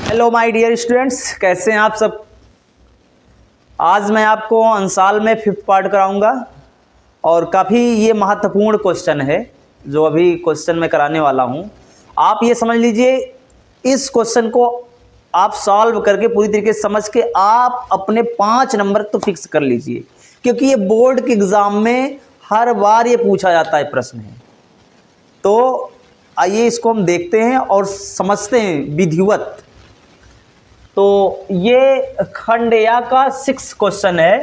Hello my dear students, कैसे हैं आप सब। आज मैं आपको अंसाल में 5th पार्ट कराऊंगा और काफ़ी ये महत्वपूर्ण क्वेश्चन है जो अभी क्वेश्चन मैं कराने वाला हूं। आप ये समझ लीजिए, इस क्वेश्चन को आप सॉल्व करके पूरी तरीके से समझ के आप अपने 5 नंबर तो फिक्स कर लीजिए, क्योंकि ये बोर्ड के एग्ज़ाम में हर बार ये पूछा जाता है प्रश्न है। तो आइए इसको हम देखते हैं और समझते हैं विधिवत। तो ये खंड या का 6 क्वेश्चन है,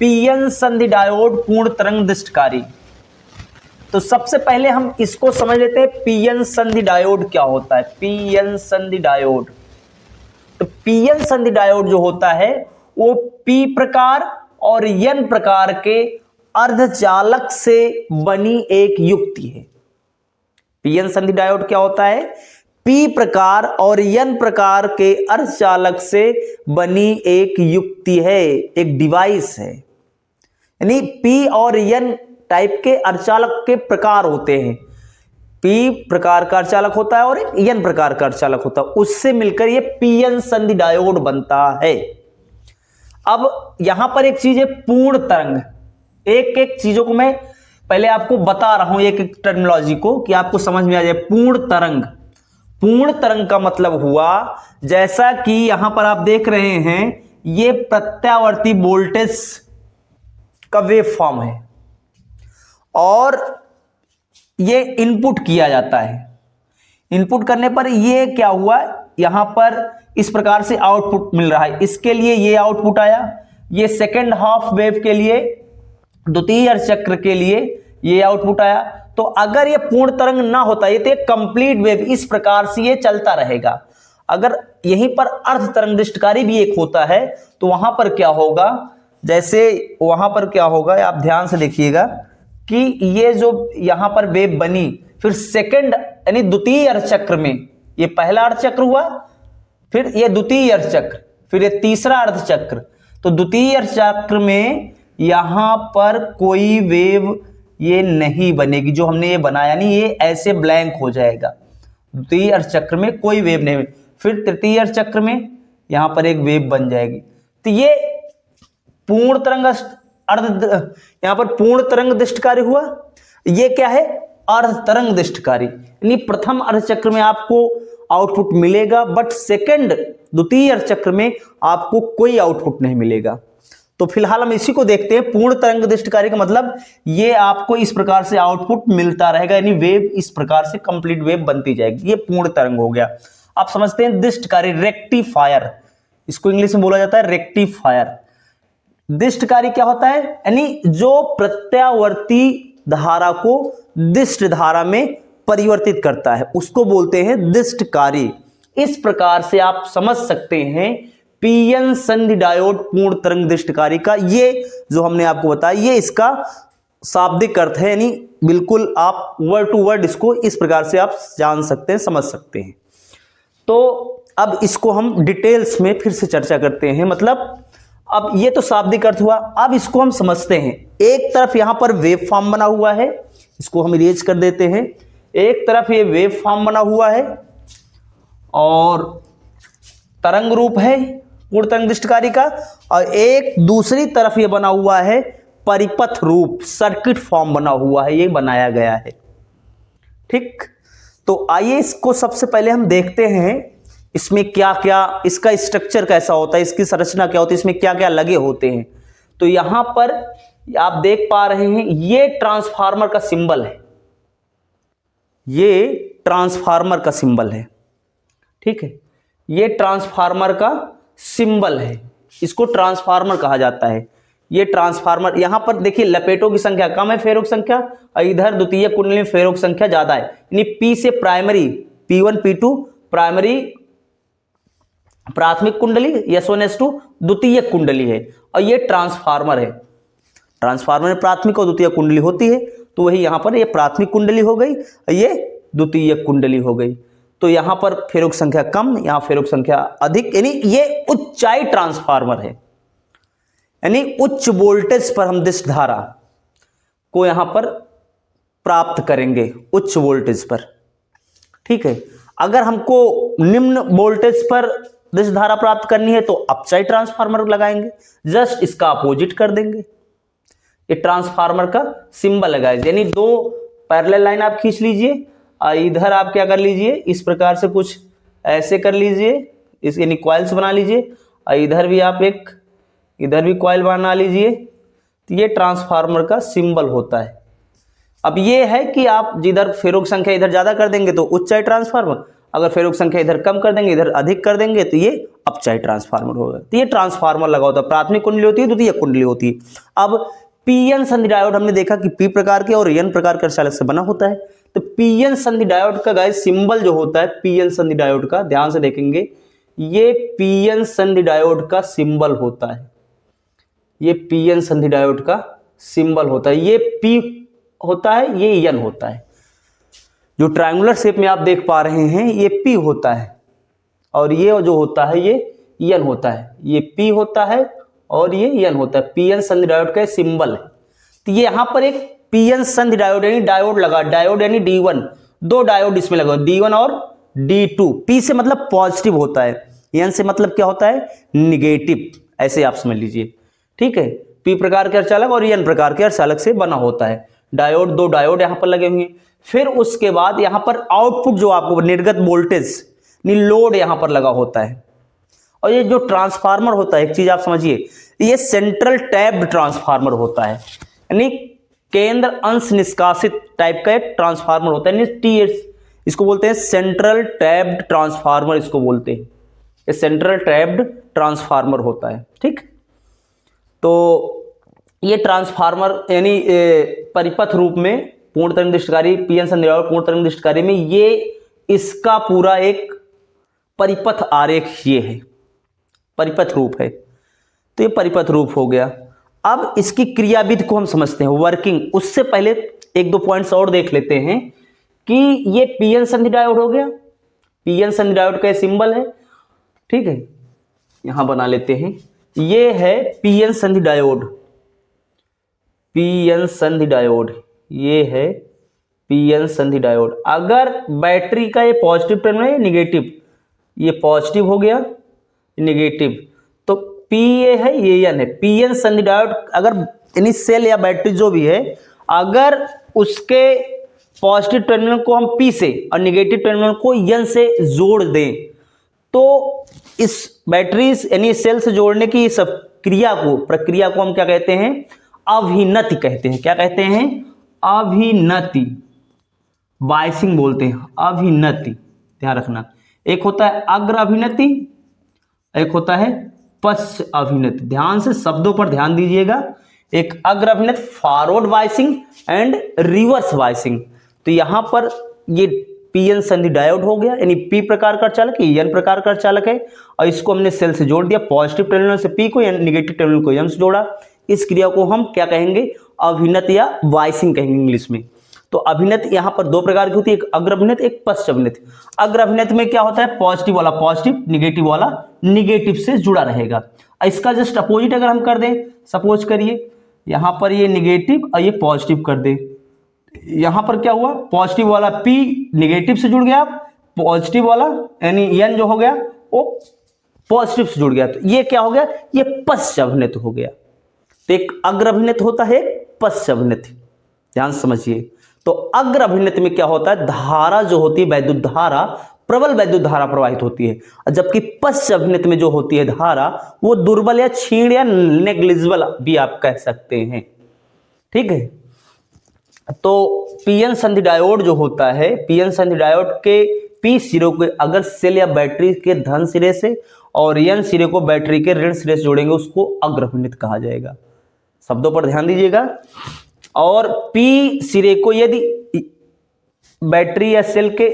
पीएन संधि डायोड पूर्ण तरंग दृष्टकारी। तो सबसे पहले हम इसको समझ लेते हैं, पीएन संधि डायोड क्या होता है। पीएन संधि डायोड, तो पीएन संधि डायोड जो होता है वो पी प्रकार और एन प्रकार के अर्धचालक से बनी एक युक्ति है। पीएन संधि डायोड क्या होता है? पी प्रकार और एन प्रकार के अर्धचालक से बनी एक युक्ति है, एक डिवाइस है। यानी पी और एन टाइप के अर्धचालक के प्रकार होते हैं। पी प्रकार का अर्धचालक होता है और एक एन प्रकार का अर्धचालक होता है, उससे मिलकर ये पीएन संधि डायोड बनता है। अब यहां पर एक चीज है पूर्ण तरंग। एक एक चीजों को मैं पहले आपको बता रहा हूं, एक एक टर्मिनोलॉजी को, कि आपको समझ में आ जाए। पूर्ण तरंग, पूर्ण तरंग का मतलब हुआ, जैसा कि यहां पर आप देख रहे हैं, ये प्रत्यावर्ती वोल्टेज का वेव फॉर्म है और ये इनपुट किया जाता है। इनपुट करने पर ये क्या हुआ, यहां पर इस प्रकार से आउटपुट मिल रहा है। इसके लिए ये आउटपुट आया, ये सेकेंड हाफ वेव के लिए, द्वितीय अर्ध चक्र के लिए ये आउटपुट आया। तो अगर ये पूर्ण तरंग ना होता, ये तो एक कंप्लीट वेव इस प्रकार से ये चलता रहेगा। अगर यहीं पर अर्ध तरंग दृष्टकारी भी एक होता है तो वहां पर क्या होगा, जैसे वहां पर क्या होगा, आप ध्यान से देखिएगा कि ये जो यहां पर वेव बनी, फिर सेकंड यानी द्वितीय अर्ध चक्र में, ये पहला अर्ध चक्र हुआ, फिर ये द्वितीय अर्ध चक्र, फिर ये तीसरा अर्ध चक्र। तो द्वितीय अर्ध चक्र में यहां पर कोई वेव ये नहीं बनेगी जो हमने ये बनाया, नहीं, ये ऐसे ब्लैंक हो जाएगा। द्वितीय अर्ध चक्र में कोई वेव नहीं। फिर तृतीय अर्ध चक्र में यहां पर एक वेव बन जाएगी। तो ये पूर्ण तरंग यहां पर पूर्ण तरंग दृष्टकारी हुआ। ये क्या है? अर्ध तरंग दृष्टकारी। यानी प्रथम अर्ध चक्र में आपको आउटपुट मिलेगा, बट सेकंड द्वितीय अर्ध चक्र में आपको कोई आउटपुट नहीं मिलेगा। तो फिलहाल हम इसी को देखते हैं। पूर्ण तरंग दृष्टकारी का मतलब ये आपको इस प्रकार से आउटपुट मिलता रहेगा, यानी वेव इस प्रकार से कंप्लीट वेव बनती जाएगी। ये पूर्ण तरंग हो गया। आप समझते हैं दृष्टकारी, रेक्टिफायर, इसको इंग्लिश में बोला जाता है रेक्टिफायर। दृष्टकारी क्या होता है? यानी जो प्रत्यावर्ती धारा को दृष्ट धारा में परिवर्तित करता है, उसको बोलते हैं दृष्टकारी। इस प्रकार से आप समझ सकते हैं पीएन संधि डायोड पूर्ण तरंग दृष्टकारी का ये जो हमने आपको बताया, ये इसका शाब्दिक अर्थ है। यानी बिल्कुल आप वर्ड टू वर्ड इसको इस प्रकार से आप जान सकते हैं, समझ सकते हैं। तो अब इसको हम डिटेल्स में फिर से चर्चा करते हैं। मतलब अब ये तो शाब्दिक अर्थ हुआ, अब इसको हम समझते हैं। एक तरफ यहां पर वेव फॉर्म बना हुआ है, इसको हम इरेज कर देते हैं। एक तरफ ये वेव फॉर्म बना हुआ है और तरंग रूप है पूर्ण तरंग दृष्टकारी का, और एक दूसरी तरफ ये बना हुआ है परिपथ रूप, सर्किट फॉर्म बना हुआ है, ये बनाया गया है। ठीक, तो आइए इसको सबसे पहले हम देखते हैं इसमें क्या क्या, इसका स्ट्रक्चर कैसा होता है, इसकी संरचना क्या होती है, इसमें क्या क्या लगे होते हैं। तो यहां पर आप देख पा रहे हैं ये ट्रांसफार्मर का सिंबल है, ये ट्रांसफार्मर का सिंबल है। ठीक है, ये ट्रांसफार्मर का सिंबल है, इसको ट्रांसफार्मर कहा जाता है। ये ट्रांसफार्मर, यहां पर देखिए लपेटों की संख्या कम है, फेरों की संख्या, और इधर द्वितीय कुंडली में फेरों की संख्या ज्यादा है। यानी पी से प्राइमरी, P1 P2 प्राइमरी प्राथमिक कुंडली, S1 S2 द्वितीय कुंडली है, और ये ट्रांसफार्मर है। ट्रांसफार्मर में प्राथमिक और द्वितीय कुंडली होती है, तो वही यहां पर ये प्राथमिक कुंडली हो गई, ये द्वितीय कुंडली हो गई। तो यहां पर फेरों की संख्या कम, यहां फेरों की संख्या अधिक, यानी ये उच्चाई ट्रांसफार्मर है। यानी उच्च वोल्टेज पर हम दृष्ट धारा को यहां पर प्राप्त करेंगे, उच्च वोल्टेज पर। ठीक है, अगर हमको निम्न वोल्टेज पर दिश धारा प्राप्त करनी है तो अपसाइड ट्रांसफार्मर लगाएंगे, जस्ट इसका अपोजिट कर देंगे। ये ट्रांसफार्मर का सिंबल है गाइस, यानी दो पैरेलल लाइन आप खींच लीजिए, इधर आप क्या कर लीजिए, इस प्रकार से कुछ ऐसे कर लीजिए, इस यानी कॉइल्स बना लीजिए, और इधर भी आप एक इधर भी कॉइल बना लीजिए। तो ये ट्रांसफार्मर का सिंबल होता है। अब ये है कि आप जिधर फेरों की संख्या इधर ज्यादा कर देंगे तो उच्च साइड ट्रांसफार्मर, अगर फेरों की संख्या इधर कम कर देंगे इधर अधिक कर देंगे तो ये अपसाइड ट्रांसफार्मर होगा। तो ये ट्रांसफार्मर लगा होता है, प्राथमिक कुंडली होती है, द्वितीयक कुंडली होती है। अब पीएन संधि डायोड हमने देखा कि पी प्रकार के और एन प्रकार के अर्धचालक से बना होता है। तो पीएन संधि डायोड का गाइस सिंबल जो होता है, पीएन संधि डायोड का ध्यान से देखेंगे, ये पीएन संधि डायोड का सिंबल होता है, ये पीएन संधि डायोड का सिंबल होता है। ये पी होता है, ये एन होता है। जो ट्रायंगुलर शेप में आप देख पा रहे हैं ये पी होता है, और ये जो होता है ये एन होता है। ये पी होता है और ये एन होता है, पीएन संधि डायोड का सिंबल है। तो ये यहां पर एक पीएन संधि डायोड यानी डायोड लगा, डायोड यानी D1, दो डायोड इसमें लगा, D1 और D2। पी से मतलब पॉजिटिव होता है, एन से मतलब क्या होता है, निगेटिव, ऐसे आप समझ लीजिए, ठीक है। पी प्रकार के अर्धचालक और एन प्रकार के अर्धचालक से बना होता है। डायोड, दो डायोड यहां पर लगे हुए हैं। फिर उसके बाद यहां पर आउटपुट जो आपको निर्गत वोल्टेज लोड यहां पर लगा होता है। और ये जो ट्रांसफार्मर होता है, एक चीज आप समझिए, ये सेंट्रल टैप्ड ट्रांसफार्मर होता है, यानी केंद्र अंश निष्कासित टाइप का एक ट्रांसफार्मर होता है। टीएस इसको बोलते हैं, सेंट्रल टैप्ड ट्रांसफार्मर इसको बोलते हैं। ये सेंट्रल टैप्ड ट्रांसफार्मर होता है, ठीक। तो ये ट्रांसफार्मर यानी परिपथ रूप में पूर्ण तरंग दृष्टिकारी, पीएन संधि डायोड पूर्ण तरंग दृष्टिकारी में ये इसका पूरा एक परिपथ आरेख ये है, परिपथ रूप है। तो ये परिपथ रूप हो गया। अब इसकी क्रियाविधि को हम समझते हैं, वर्किंग। उससे पहले एक दो पॉइंट्स और देख लेते हैं कि ये पीएन संधि डायोड हो गया, पीएन संधि डायोड का सिंबल है, ठीक है। यहां बना लेते हैं, ये है पीएन संधि डायोड, पीएन संधि डायोड, ये है पीएन संधि डायोड। अगर बैटरी का ये पॉजिटिव टर्मिनल है, निगेटिव, ये पॉजिटिव हो गया, निगेटिव, तो पी ए है, ये एन है। पीएन संधि डायोड अगर यानी सेल या बैटरी जो भी है, अगर उसके पॉजिटिव टर्मिनल को हम पी से और निगेटिव टर्मिनल को एन से जोड़ दें तो इस बैटरी यानी सेल से जोड़ने की सब प्रक्रिया को हम क्या कहते हैं, अभिनति कहते हैं। क्या कहते हैं, अभिनति, बायसिंग बोलते हैं, अभिनति, ध्यान रखना। एक होता है अग्र अभिनति, एक होता है पश्च अभिनति। ध्यान से शब्दों पर ध्यान दीजिएगा। एक अग्र अभिनति, forward biasing and reverse biasing. तो यहां पर ये पीएन संधि डायोड हो गया, यानी पी प्रकार का अर्धचालक, एन प्रकार का अर्धचालक है, और इसको हमने सेल से जोड़ दिया, पॉजिटिव टर्मिनल से पी को, निगेटिव टर्मिनल को एन से जोड़ा। इस क्रिया को हम क्या कहेंगे, अभिनति या वाइसिंग कहेंगे इंग्लिश में। तो अभिनति यहां पर दो प्रकार की होती है, एक अग्र अभिनति, एक पश्च अभिनति। अग्र अभिनति में क्या होता है, पॉजिटिव वाला पॉजिटिव, निगेटिव वाला निगेटिव से जुड़ा रहेगा। इसका जस्ट अपोजिट अगर हम कर दें, सपोज करिए यहां पर ये निगेटिव और ये पॉजिटिव कर दे, यहां पर क्या हुआ, पॉजिटिव वाला पी निगेटिव से जुड़ गया, पॉजिटिव वाला यानी एन जो हो गया वो पॉजिटिव से जुड़ गया, तो ये क्या हो गया, ये पश्च अभिनति हो गया। तो एक अग्र अभिनति होता है, पश्च अभिनति, ध्यान समझिए। तो अग्र अभिनति में क्या होता है, धारा जो होती है वैद्युत धारा, प्रबल वैद्युत धारा प्रवाहित होती है, जबकि पश्च अभिनति में जो होती है धारा वो दुर्बल या क्षीण या नेग्लिजिबल भी आप कह सकते हैं, ठीक है। तो पीएन संधि डायोड जो होता है, पीएन संधि डायोड के पी सिरे को अगर सेल या बैटरी के धन सिरे से और एन सिरे को बैटरी के ऋण सिरे से जोड़ेंगे उसको अग्र अभिनति कहा जाएगा। शब्दों पर ध्यान दीजिएगा। और पी सिरे को यदि बैटरी या सेल के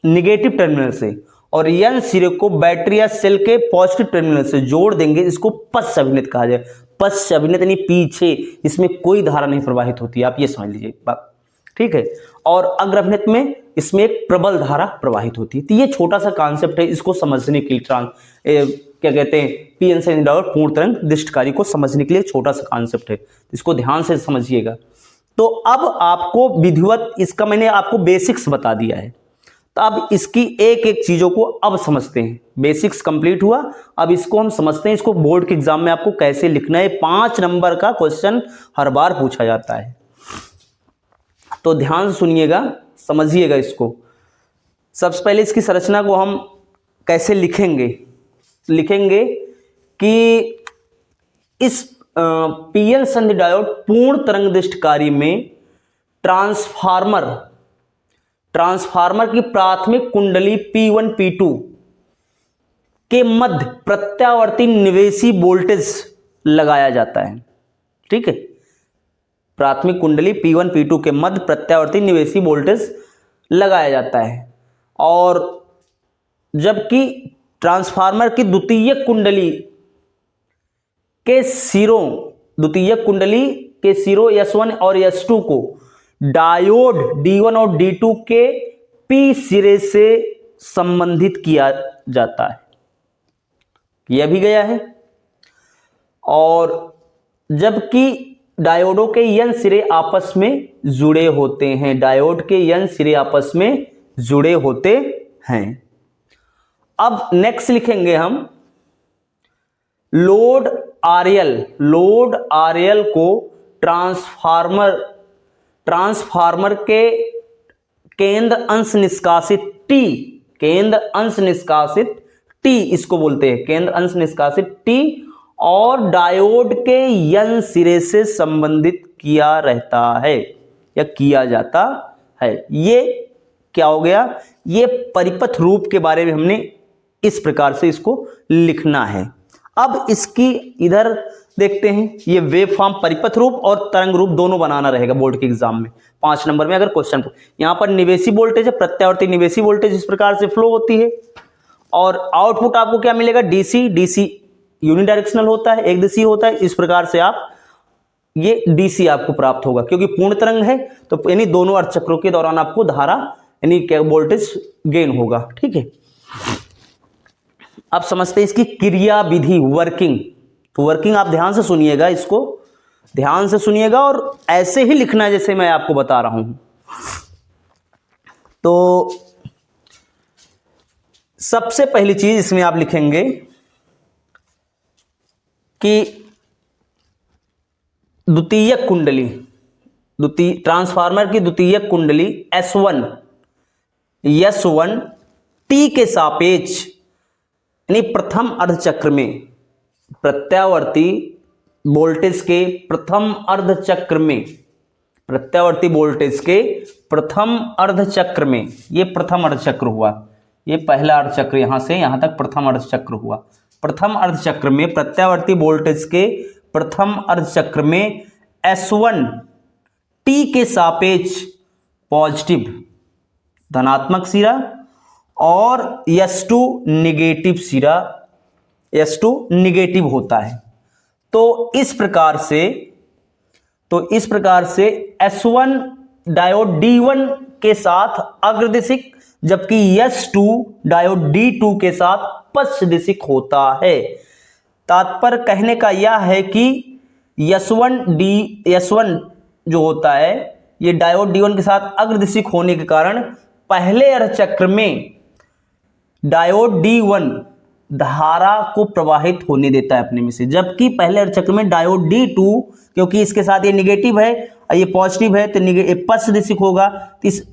निगेटिव टर्मिनल से और एन सिरे को बैटरी या सेल के पॉजिटिव टर्मिनल से जोड़ देंगे, इसको पश्च अभिनति कहा जाए। पश्च अभिनति यानी पीछे, इसमें कोई धारा नहीं प्रवाहित होती, आप ये समझ लीजिए, ठीक है। और अग्र अभिनति में इसमें एक प्रबल धारा प्रवाहित होती है। तो ये छोटा सा कॉन्सेप्ट है, इसको समझने के लिए क्या कहते हैं, पीएन संधि डायोड पूर्ण तरंग दृष्टिकारी को समझने के लिए छोटा सा कॉन्सेप्ट है, इसको ध्यान से समझिएगा। तो अब आपको विधिवत इसका मैंने आपको बेसिक्स बता दिया है। तो अब इसकी एक एक चीजों को अब समझते हैं। बेसिक्स कंप्लीट हुआ, अब इसको हम समझते हैं, इसको बोर्ड के एग्जाम में आपको कैसे लिखना है। 5 नंबर का क्वेश्चन हर बार पूछा जाता है, तो ध्यान से सुनिएगा, समझिएगा इसको। सबसे पहले इसकी संरचना को हम कैसे लिखेंगे कि इस पीएन संधि डायोड पूर्ण तरंगदैर्ध्य में ट्रांसफार्मर की प्राथमिक कुंडली P1 P2 के मध्य प्रत्यावर्ती निवेशी वोल्टेज लगाया जाता है। ठीक है, प्राथमिक कुंडली P1 P2 के मध्य प्रत्यावर्ती निवेशी वोल्टेज लगाया जाता है। और जबकि ट्रांसफार्मर की द्वितीयक कुंडली के सिरों S1 और S2 को डायोड D1 और D2 के P सिरे से संबंधित किया जाता है, किया भी गया है। और जबकि डायोडों के N सिरे आपस में जुड़े होते हैं, डायोड के N सिरे आपस में जुड़े होते हैं। अब नेक्स्ट लिखेंगे हम लोड RL को ट्रांसफार्मर के केंद्र अंश निष्कासित T इसको बोलते हैं, केंद्र अंश निष्कासित T और डायोड के N सिरे से संबंधित किया रहता है या किया जाता है। ये क्या हो गया, ये परिपथ रूप के बारे में हमने इस प्रकार से इसको लिखना है। अब इसकी इधर देखते हैं, ये वेव फॉर्म परिपथ रूप और तरंग रूप दोनों बनाना रहेगा बोर्ड के एग्जाम में 5 नंबर में। अगर क्वेश्चन यहां पर निवेशी वोल्टेज है, प्रत्यावर्ती निवेशी वोल्टेज इस प्रकार से फ्लो होती है। और आउटपुट आपको क्या मिलेगा, डीसी यूनिडायरेक्शनल होता है, एक दिशीय होता है। इस प्रकार से आप ये डीसी आपको प्राप्त होगा, क्योंकि पूर्ण तरंग है तो यानी दोनों अर्ध चक्रों के दौरान आपको धारा यानी क्या वोल्टेज गेन होगा। ठीक है, अब समझते हैं इसकी क्रिया विधि, वर्किंग। तो वर्किंग आप ध्यान से सुनिएगा, इसको ध्यान से सुनिएगा और ऐसे ही लिखना है जैसे मैं आपको बता रहा हूं। तो सबसे पहली चीज इसमें आप लिखेंगे कि ट्रांसफार्मर की द्वितीयक कुंडली S1 T के सापेक्ष यानी प्रथम अर्धचक्र में प्रत्यावर्ती वोल्टेज के प्रथम अर्धचक्र में ये प्रथम अर्धचक्र हुआ, ये पहला अर्धचक्र यहां से यहां तक प्रथम अर्धचक्र हुआ। प्रथम अर्धचक्र में प्रत्यावर्ती वोल्टेज के प्रथम अर्धचक्र में S1 T के सापेक्ष पॉजिटिव धनात्मक सिरा और S2 निगेटिव होता है। तो इस प्रकार से S1 डायोड D1 के साथ अग्रदिशिक, जबकि S2 डायोड D2 के साथ पश्चदिशिक होता है। तात्पर्य कहने का यह है कि S1 जो होता है ये डायोड D1 के साथ अग्रदिशिक होने के कारण पहले अर्धचक्र में डायोड D1 धारा को प्रवाहित होने देता है अपने में से, जबकि पहले अर्धचक्र में डायोड D2, क्योंकि इसके साथ ये निगेटिव है और ये पॉजिटिव है तो पश्चदिशिक होगा।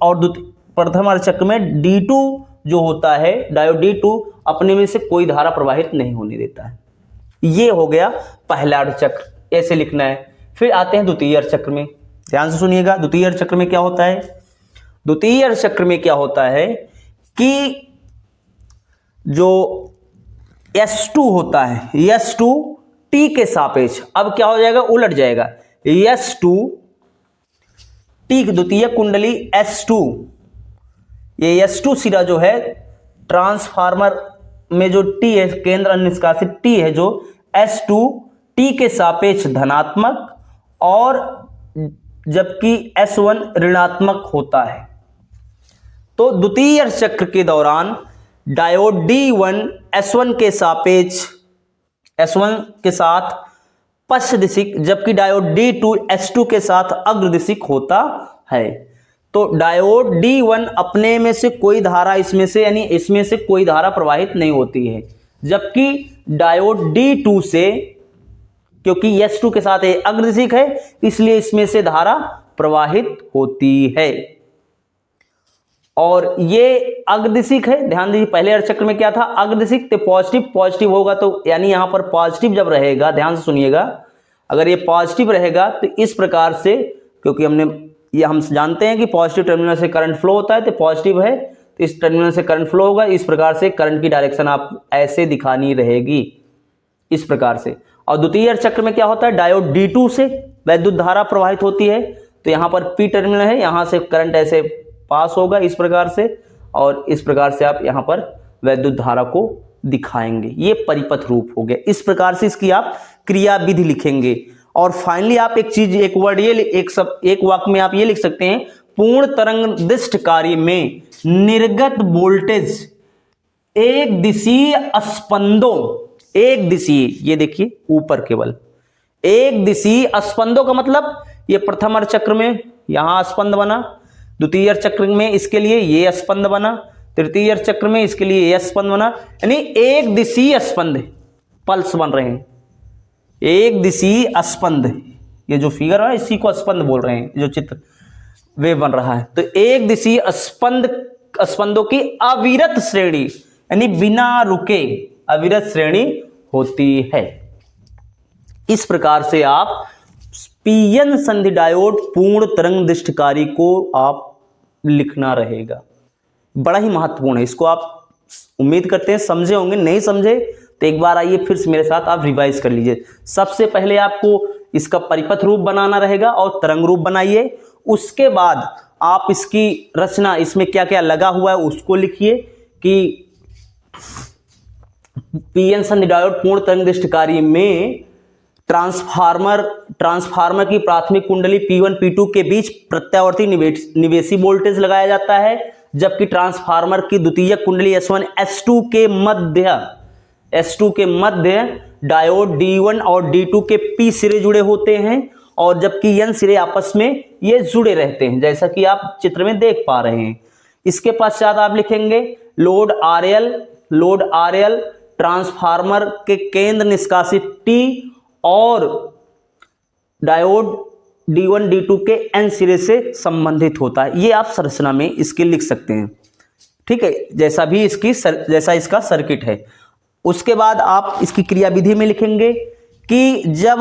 और प्रथम अर्धचक्र में D2 जो होता है डायोड D2 अपने में से कोई धारा प्रवाहित नहीं होने देता है। ये हो गया पहला अर्धचक्र, ऐसे लिखना है। फिर आते हैं द्वितीय अर्धचक्र में, ध्यान से सुनिएगा। द्वितीय अर्धचक्र में क्या होता है, द्वितीय अर्धचक्र में क्या होता है कि जो S2 होता है, S2 T के सापेक्ष अब क्या हो जाएगा, उलट जाएगा। S2 T द्वितीय कुंडली S2, ये S2 सिरा जो है ट्रांसफार्मर में जो T है, केंद्र निष्कासित T है, जो S2 T के सापेक्ष धनात्मक और जबकि S1 ऋणात्मक होता है। तो द्वितीय अर्धचक्र के दौरान डायोड D1 S1 के साथ पश्चदिशिक, जबकि डायोड D2 S2 के साथ अग्रदिशिक होता है। तो डायोड D1 अपने में से कोई धारा इसमें से यानी इसमें से कोई धारा प्रवाहित नहीं होती है, जबकि डायोड D2 से, क्योंकि S2 के साथ ये अग्रदिशिक है इसलिए इसमें से धारा प्रवाहित होती है। और ये अग्रदिशिक है, ध्यान दीजिए पहले अर्ध चक्र में क्या था, अग्रदिशिक, तो पॉजिटिव पॉजिटिव होगा, तो यानी यहां पर पॉजिटिव जब रहेगा, ध्यान से सुनिएगा, अगर ये पॉजिटिव रहेगा तो इस प्रकार से, क्योंकि हम जानते हैं कि पॉजिटिव टर्मिनल से करंट फ्लो होता है, तो पॉजिटिव है तो इस टर्मिनल से करंट फ्लो होगा, इस प्रकार से करंट की डायरेक्शन आप ऐसे दिखानी रहेगी, इस प्रकार से। और द्वितीय अर्ध चक्र में क्या होता है, डायोड D2 से वैद्युत धारा प्रवाहित होती है, तो यहां पर P टर्मिनल है, यहां से करंट ऐसे पास होगा इस प्रकार से, और इस प्रकार से आप यहां पर वैद्युत धारा को दिखाएंगे। ये परिपथ रूप हो गया। इस प्रकार से इसकी आप क्रिया विधि लिखेंगे। और फाइनली आप एक चीज, एक वर्ड, ये एक वाक्य में आप ये लिख सकते हैं, पूर्ण तरंग कार्य में निर्गत वोल्टेज एक दिशीय स्पंदों, एक दिशीय, ये देखिए ऊपर केवल एक दिशीय स्पंदों का मतलब ये प्रथम अर्ध चक्र में यहां स्पंद बना, द्वितीय अर्ध चक्र में इसके लिए ये स्पंद बना, तृतीय अर्ध चक्र में इसके लिए ये स्पंद बना, यानी एक दिशीय स्पंद पल्स बन रहे हैं, एक दिशीय स्पंद। ये जो फिगर है इसी को स्पंद बोल रहे हैं, जो चित्र वे बन रहा है। तो एक दिशीय स्पंदों की अविरत श्रेणी, यानी बिना रुके अविरत श्रेणी होती है। इस प्रकार से आप पीएन संधि डायोड पूर्ण तरंग दृष्टिकारी को आप लिखना रहेगा। बड़ा ही महत्वपूर्ण है, इसको आप उम्मीद करते हैं समझे होंगे, नहीं समझे तो एक बार आइए फिर से मेरे साथ आप रिवाइज कर लीजिए। सबसे पहले आपको इसका परिपथ रूप बनाना रहेगा और तरंग रूप बनाइए, उसके बाद आप इसकी रचना, इसमें क्या क्या लगा हुआ है उसको लिखिए कि पीएन संधि डायोड पूर्ण तरंग दृष्टिकारी में ट्रांसफार्मर की प्राथमिक कुंडली P1 P2 के बीच प्रत्यावर्ती निवेशी वोल्टेज लगाया जाता है, जबकि ट्रांसफार्मर की द्वितीय कुंडली S1 S2 के मध्य डायोड D1 और D2 के P सिरे जुड़े होते हैं, और जबकि N सिरे आपस में ये जुड़े रहते हैं, जैसा कि आप चित्र में देख पा रहे हैं। इसके पश्चात आप लिखेंगे लोड RL ट्रांसफार्मर के केंद्र निष्कासित T और डायोड D1 D2 के N सिरे से संबंधित होता है। ये आप संरचना में इसके लिख सकते हैं, ठीक है, जैसा इसका सर्किट है। उसके बाद आप इसकी क्रिया विधि में लिखेंगे कि जब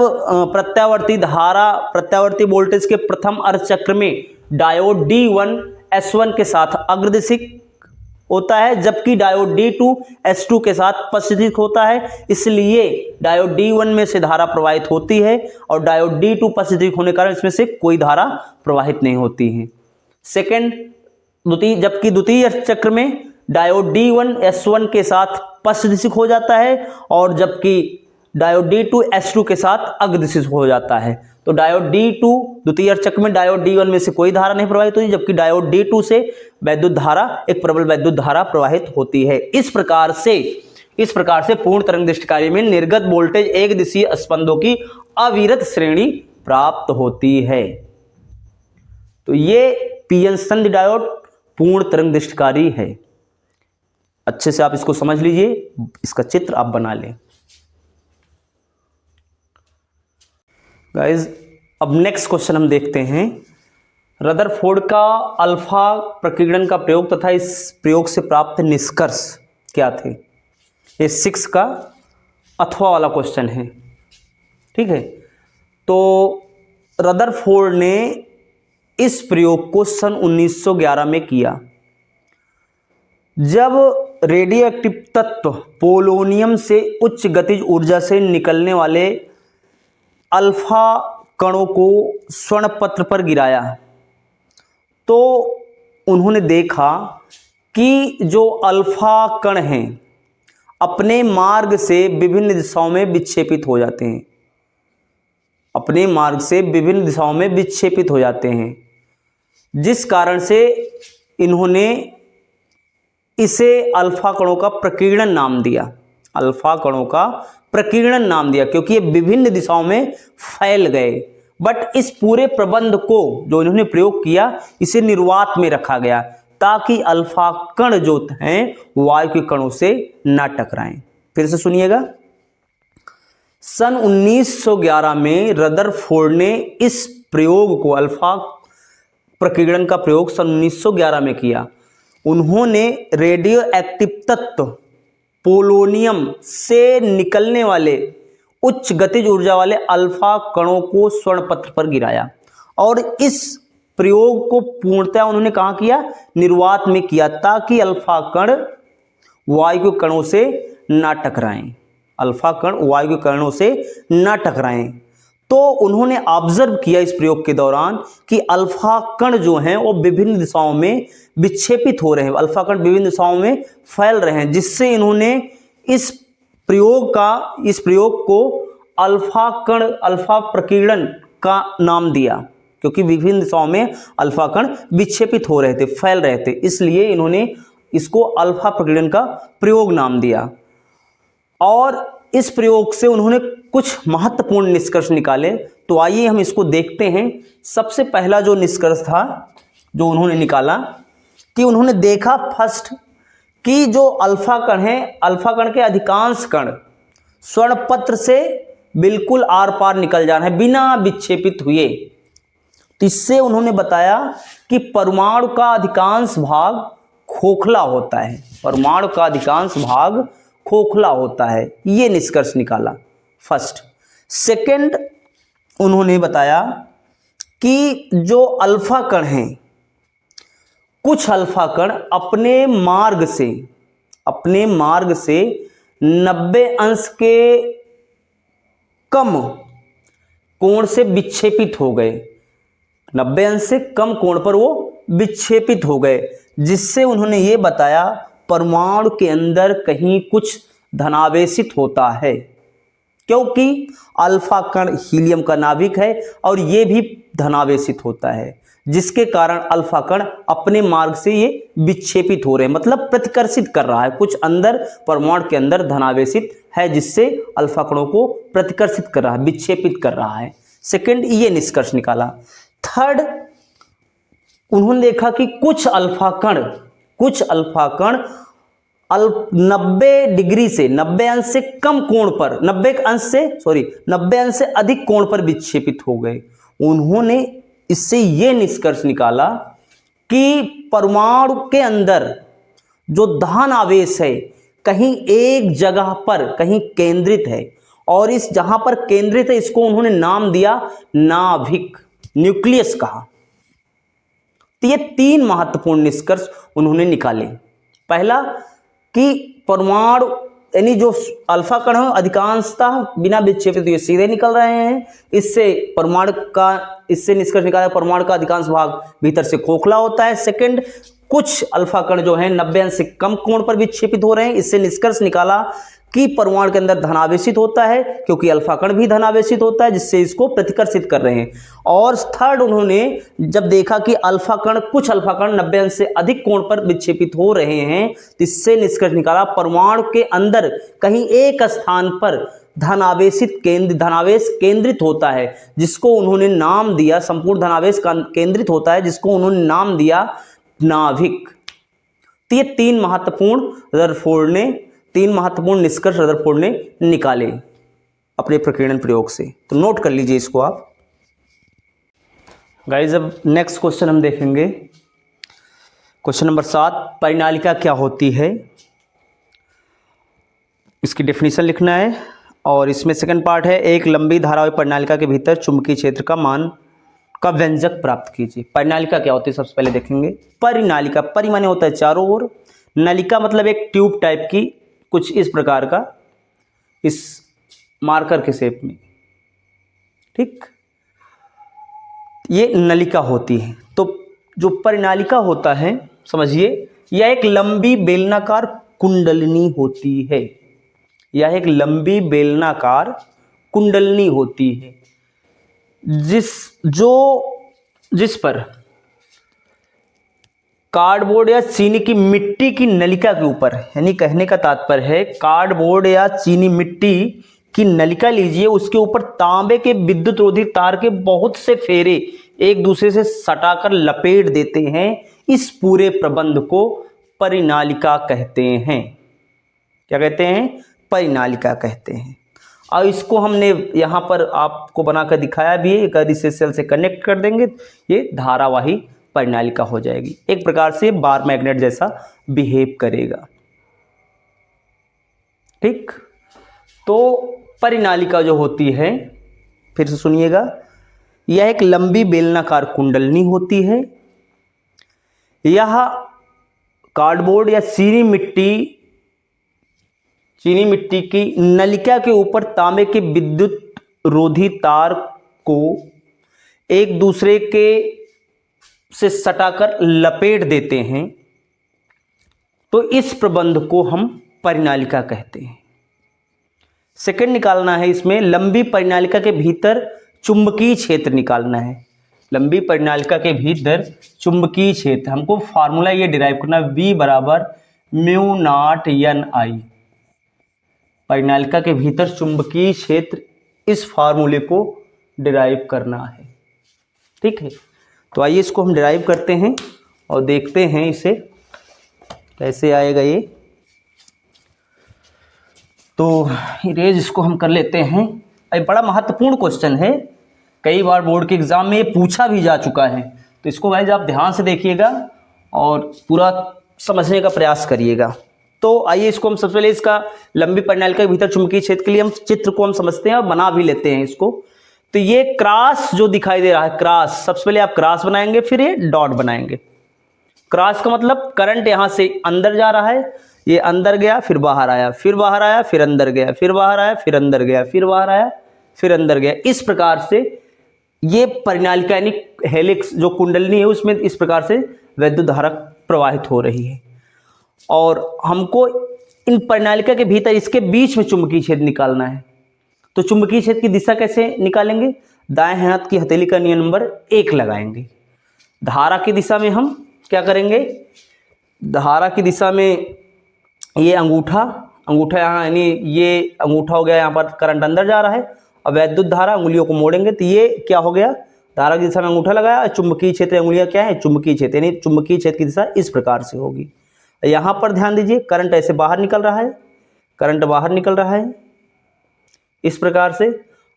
प्रत्यावर्ती वोल्टेज के प्रथम अर्ध चक्र में डायोड D1 S1 के साथ अग्रदिशिक होता है, जबकि डायोड D2 S2 के साथ पश्चिदिक होता है, इसलिए डायोड D1 में से धारा प्रवाहित होती है और डायोड D2 पश्चिदिक होने के कारण इसमें से कोई धारा प्रवाहित नहीं होती है। जबकि द्वितीय चक्र में डायोड D1 S1 के साथ पश्चिदिक हो जाता है, और जबकि डायोड D2 S2 के साथ अग्रदिशिक हो जाता है। तो डायोड D2 द्वितीय चक्र में डायोड D1 में से कोई धारा नहीं प्रवाहित होती, जबकि डायोड D2 से वैद्युत धारा, एक प्रबल वैद्युत धारा प्रवाहित होती है। इस प्रकार से पूर्ण तरंग दृष्टिकारी में निर्गत वोल्टेज एक दिशीय स्पंदों की अविरत श्रेणी प्राप्त होती है। तो ये पीएन संधि डायोड पूर्ण तरंग दृष्टिकारी है। अच्छे से आप इसको समझ लीजिए, इसका चित्र आप बना लें। गाइज, अब नेक्स्ट क्वेश्चन हम देखते हैं। रदरफोर्ड का अल्फा प्रकीर्णन का प्रयोग तथा इस प्रयोग से प्राप्त निष्कर्ष क्या थे? ये 6 का अथवा वाला क्वेश्चन है, ठीक है। तो रदरफोर्ड ने इस प्रयोग को सन 1911 में किया, जब रेडियोएक्टिव तत्व पोलोनियम से उच्च गतिज ऊर्जा से निकलने वाले अल्फा कणों को स्वर्ण पत्र पर गिराया, तो उन्होंने देखा कि जो अल्फा कण हैं अपने मार्ग से विभिन्न दिशाओं में विक्षेपित हो जाते हैं, जिस कारण से इन्होंने इसे अल्फा कणों का प्रकीर्णन नाम दिया, क्योंकि ये विभिन्न दिशाओं में फैल गए, बट इस पूरे प्रबंध को जो इन्होंने प्रयोग किया इसे निर्वात में रखा गया ताकि अल्फा कण जो हैं वायु के कणों से ना टकराएं। फिर से सुनिएगा, सन 1911 में रदरफोर्ड ने इस प्रयोग को, अल्फा प्रकीर्णन का प्रयोग सन 1911 में किया। उन्होंने रेडियो एक्टिव तत्व पोलोनियम से निकलने वाले उच्च गतिज ऊर्जा वाले अल्फा कणों को स्वर्ण पत्र पर गिराया और इस प्रयोग को पूर्णतः उन्होंने कहाँ किया, निर्वात में किया ताकि अल्फा कण वायु के कणों से ना टकराएं, अल्फा कण वायु के कणों से ना टकराएं। तो उन्होंने ऑब्जर्व किया इस प्रयोग के दौरान कि अल्फा कण जो हैं वो विभिन्न दिशाओं में विक्षेपित हो रहे हैं, अल्फा कण विभिन्न दिशाओं में फैल रहे हैं, जिससे इन्होंने इस प्रयोग को अल्फा प्रकीर्णन का नाम दिया, क्योंकि विभिन्न दिशाओं में अल्फा कण विक्षेपित हो रहे थे, फैल रहे थे, इसलिए इन्होंने इसको अल्फा प्रकीर्णन का प्रयोग नाम दिया। और इस प्रयोग से उन्होंने कुछ महत्वपूर्ण निष्कर्ष निकाले, तो आइए हम इसको देखते हैं। सबसे पहला जो निष्कर्ष था जो उन्होंने निकाला कि उन्होंने देखा फर्स्ट कि जो अल्फा कण है, अल्फा कण के अधिकांश कण स्वर्ण पत्र से बिल्कुल आर पार निकल जा रहे हैं बिना विक्षेपित हुए। तो इससे उन्होंने बताया कि परमाणु का अधिकांश भाग खोखला होता है, परमाणु का अधिकांश भाग खोखला होता है, ये निष्कर्ष निकाला फर्स्ट। सेकंड, उन्होंने बताया कि जो अल्फा कण हैं, कुछ अल्फा कण अपने मार्ग से 90 अंश के कम कोण से विक्षेपित हो गए, 90 अंश से कम कोण पर वो विक्षेपित हो गए, जिससे उन्होंने ये बताया परमाणु के अंदर कहीं कुछ धनावेशित होता है, क्योंकि अल्फा कण हीलियम का नाभिक है और ये भी धनावेशित होता है, जिसके कारण अल्फा कण अपने मार्ग से ये विक्षेपित हो रहे हैं, मतलब प्रतिकर्षित कर रहा है, कुछ अंदर परमाणु के अंदर धनावेशित है जिससे अल्फा कणों को प्रतिकर्षित कर रहा है, विक्षेपित कर रहा है। सेकंड, ये निष्कर्ष निकाला। थर्ड, उन्होंने देखा कि कुछ अल्फा कण 90 डिग्री से 90 अंश से कम कोण पर 90 अंश से अधिक कोण पर विक्षेपित हो गए। उन्होंने इससे यह निष्कर्ष निकाला कि परमाणु के अंदर जो धन आवेश है कहीं एक जगह पर कहीं केंद्रित है, और इस जहां पर केंद्रित है इसको उन्होंने नाम दिया नाभिक, न्यूक्लियस कहा। तो ये 3 महत्वपूर्ण निष्कर्ष उन्होंने निकाले। पहला कि परमाणु यानी जो अल्फा कण है अधिकांशतः बिना विक्षेपित हुए सीधे निकल रहे हैं, इससे निष्कर्ष निकाला परमाणु का अधिकांश भाग भीतर से खोखला होता है। सेकंड, कुछ अल्फा कण जो हैं 90 अंश से कम कोण पर विक्षेपित हो रहे हैं, इससे निष्कर्ष निकाला कि परमाणु के अंदर धनावेशित होता है, क्योंकि अल्फा कण भी धनावेशित होता है जिससे इसको प्रतिकर्षित कर रहे हैं। और थर्ड, उन्होंने जब देखा कि कुछ अल्फा कण 90 अंश से अधिक कोण पर विक्षेपित हो रहे हैं, तो इससे निष्कर्ष निकाला परमाणु के अंदर कहीं एक स्थान पर धनावेश केंद्रित होता है, जिसको उन्होंने नाम दिया, संपूर्ण धनावेश केंद्रित होता है जिसको उन्होंने नाम दिया नाभिक। तो ये 3 महत्वपूर्ण निष्कर्ष रदरफोर्ड ने निकाले अपने प्रकीर्णन प्रयोग से। तो नोट कर लीजिए इसको आप गाइस। अब नेक्स्ट क्वेश्चन हम देखेंगे, क्वेश्चन नंबर 7, परिनालिका क्या होती है, इसकी डेफिनेशन लिखना है। और इसमें सेकंड पार्ट है, एक लंबी धारावाही परिनालिका के भीतर चुंबकीय क्षेत्र का मान का व्यंजक प्राप्त कीजिए। परिनालिका क्या होती है सबसे पहले देखेंगे। परिनालिका, परि माने होता है चारों ओर, नलिका मतलब एक ट्यूब टाइप की, कुछ इस प्रकार का, इस मार्कर के शेप में, ठीक, ये नलिका होती है। तो जो परिनालिका होता है समझिए, यह एक लंबी बेलनाकार कुंडलनी होती है, यह एक लंबी बेलनाकार कुंडलनी होती है जिस पर कार्डबोर्ड या चीनी की मिट्टी की नलिका के ऊपर, यानी कहने का तात्पर्य है कार्डबोर्ड या चीनी मिट्टी कि नलिका लीजिए, उसके ऊपर तांबे के विद्युत रोधी तार के बहुत से फेरे एक दूसरे से सटाकर लपेट देते हैं। इस पूरे प्रबंध को परिनालिका कहते हैं। क्या कहते हैं? परिनालिका कहते हैं। और इसको हमने यहाँ पर आपको बनाकर दिखाया भी है। अगर इसे सेल से कनेक्ट कर देंगे ये धारावाही परिनालिका हो जाएगी। एक प्रकार से बार मैग्नेट जैसा बिहेव करेगा। ठीक, तो परिनालिका जो होती है, फिर से सुनिएगा, यह एक लंबी बेलनाकार कुंडलनी होती है। यह कार्डबोर्ड या चीनी मिट्टी की नलिका के ऊपर तांबे के विद्युत रोधी तार को एक दूसरे के से सटाकर लपेट देते हैं। तो इस प्रबंध को हम परिनालिका कहते हैं। सेकंड निकालना है, इसमें लंबी परिनालिका के भीतर चुंबकीय क्षेत्र निकालना है। लंबी परिनालिका के भीतर चुंबकीय क्षेत्र, हमको फार्मूला ये डिराइव करना, V बराबर म्यू नॉट एन आई। परिनालिका के भीतर चुंबकीय क्षेत्र, इस फार्मूले को डिराइव करना है। ठीक है, तो आइए इसको हम डिराइव करते हैं और देखते हैं इसे कैसे आएगा ये। तो इरेज इसको हम कर लेते हैं। ये बड़ा महत्वपूर्ण क्वेश्चन है, कई बार बोर्ड के एग्जाम में ये पूछा भी जा चुका है। तो इसको गाइस आप ध्यान से देखिएगा और पूरा समझने का प्रयास करिएगा। तो आइए इसको हम सबसे पहले इसका लंबी परिनालिका के भीतर चुंबकीय क्षेत्र के लिए हम चित्र को हम समझते हैं और बना भी लेते हैं इसको। तो ये क्रॉस जो दिखाई दे रहा है, क्रॉस, सबसे पहले आप क्रॉस बनाएंगे, फिर ये डॉट बनाएंगे। क्रॉस का मतलब करंट यहां से अंदर जा रहा है, ये अंदर गया फिर बाहर आया, फिर बाहर आया फिर अंदर गया, फिर बाहर आया फिर अंदर गया, फिर बाहर आया फिर अंदर गया। इस प्रकार से ये परिनालिका यानी हेलिक्स जो कुंडलनी है उसमें इस प्रकार से वैद्युत धारा प्रवाहित हो रही है। और हमको इन परिनालिका के भीतर इसके बीच में चुंबकीय क्षेत्र निकालना है। तो चुंबकीय क्षेत्र की दिशा कैसे निकालेंगे? दाएं हाथ की हथेली का नियम नंबर 1 लगाएंगे। धारा की दिशा में हम क्या करेंगे? धारा की दिशा में ये अंगूठा यहाँ, यानी ये अंगूठा हो गया, यहाँ पर करंट अंदर जा रहा है। अब वैद्युत धारा, अंगुलियों को मोड़ेंगे तो ये क्या हो गया? धारा की दिशा में अंगूठा लगाया, चुंबकीय क्षेत्र, अंगुलियां क्या है? चुंबकीय क्षेत्र, यानी चुंबकीय क्षेत्र की दिशा इस प्रकार से होगी। यहाँ पर ध्यान दीजिए, करंट ऐसे बाहर निकल रहा है, करंट बाहर निकल रहा है इस प्रकार से।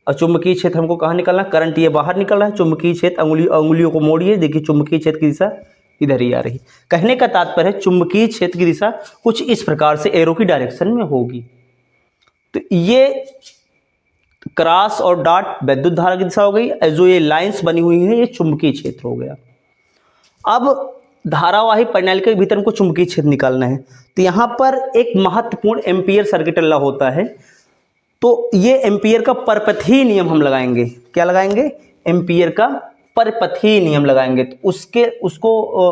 और चुंबकीय क्षेत्र हमको कहाँ निकलना? करंट ये बाहर निकल रहा है, चुंबकीय क्षेत्र, अंगुलियों को मोड़िए, देखिए चुंबकीय क्षेत्र की दिशा इधर ही आ रही। कहने का तात्पर्य है चुंबकीय क्षेत्र की दिशा कुछ इस प्रकार से एरो की डायरेक्शन में होगी। तो ये क्रॉस और डॉट वैद्युत धारा की दिशा हो गई, जो ये लाइंस बनी हुई हैं ये चुंबकीय क्षेत्र हो गया। अब धारावाही परिनालिका के भीतर हमको चुंबकीय क्षेत्र निकालना है। तो यहाँ पर एक महत्वपूर्ण एम्पीयर सर्किट लॉ होता है। तो ये एम्पीयर का परपथीय नियम हम लगाएंगे। क्या लगाएंगे? एम्पीयर का परपथीय नियम लगाएंगे। तो